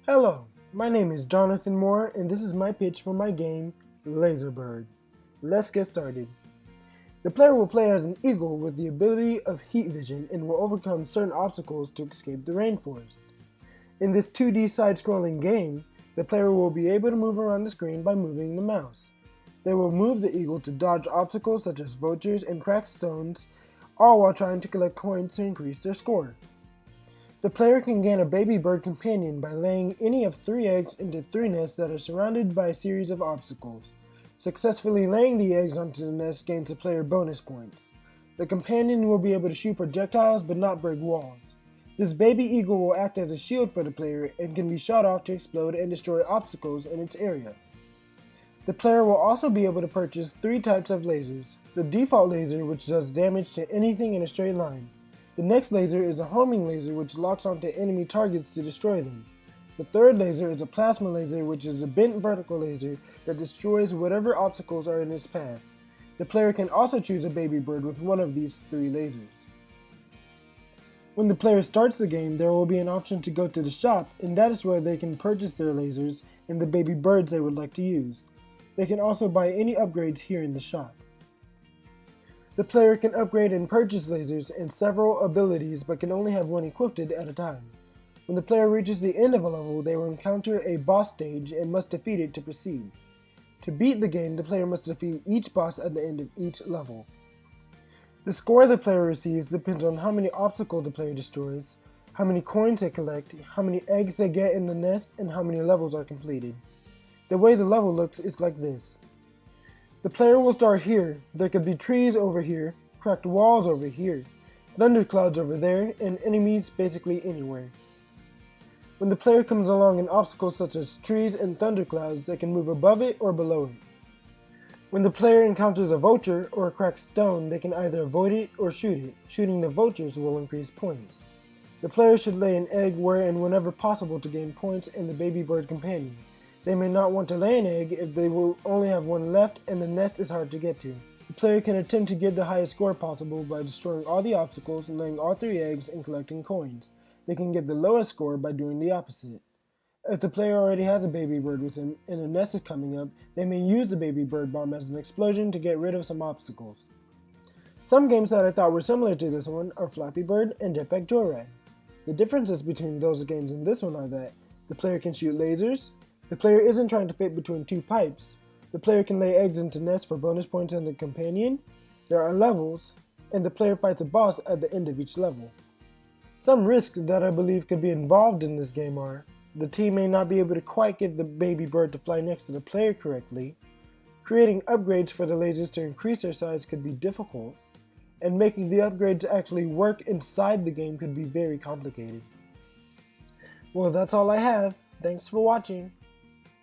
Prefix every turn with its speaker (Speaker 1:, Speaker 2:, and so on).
Speaker 1: Hello, my name is Jonathan Moore and this is my pitch for my game, Laserbird. Let's get started. The player will play as an eagle with the ability of heat vision and will overcome certain obstacles to escape the rainforest. In this 2D side-scrolling game, the player will be able to move around the screen by moving the mouse. They will move the eagle to dodge obstacles such as vultures and cracked stones, all while trying to collect coins to increase their score. The player can gain a baby bird companion by laying any of 3 eggs into 3 nests that are surrounded by a series of obstacles. Successfully laying the eggs onto the nest gains the player bonus points. The companion will be able to shoot projectiles but not break walls. This baby eagle will act as a shield for the player and can be shot off to explode and destroy obstacles in its area. The player will also be able to purchase 3 types of lasers. The default laser, which does damage to anything in a straight line. The next laser is a homing laser, which locks onto enemy targets to destroy them. The third laser is a plasma laser, which is a bent vertical laser that destroys whatever obstacles are in its path. The player can also choose a baby bird with one of these 3 lasers. When the player starts the game, there will be an option to go to the shop, and that is where they can purchase their lasers and the baby birds they would like to use. They can also buy any upgrades here in the shop. The player can upgrade and purchase lasers and several abilities but can only have one equipped at a time. When the player reaches the end of a level, they will encounter a boss stage and must defeat it to proceed. To beat the game, the player must defeat each boss at the end of each level. The score the player receives depends on how many obstacles the player destroys, how many coins they collect, how many eggs they get in the nest, and how many levels are completed. The way the level looks is like this. The player will start here. There could be trees over here, cracked walls over here, thunderclouds over there, and enemies basically anywhere. When the player comes along an obstacle such as trees and thunderclouds, they can move above it or below it. When the player encounters a vulture or a cracked stone, they can either avoid it or shoot it. Shooting the vultures will increase points. The player should lay an egg where and whenever possible to gain points and the baby bird companion. They may not want to lay an egg if they will only have one left and the nest is hard to get to. The player can attempt to get the highest score possible by destroying all the obstacles, laying all 3 eggs, and collecting coins. They can get the lowest score by doing the opposite. If the player already has a baby bird with him and a nest is coming up, they may use the baby bird bomb as an explosion to get rid of some obstacles. Some games that I thought were similar to this one are Flappy Bird and Jetpack Joyride. The differences between those games and this one are that the player can shoot lasers, the player isn't trying to fit between 2 pipes, the player can lay eggs into nests for bonus points and a companion, there are levels, and the player fights a boss at the end of each level. Some risks that I believe could be involved in this game are, the team may not be able to quite get the baby bird to fly next to the player correctly, creating upgrades for the lasers to increase their size could be difficult, and making the upgrades actually work inside the game could be very complicated. Well, that's all I have. Thanks for watching.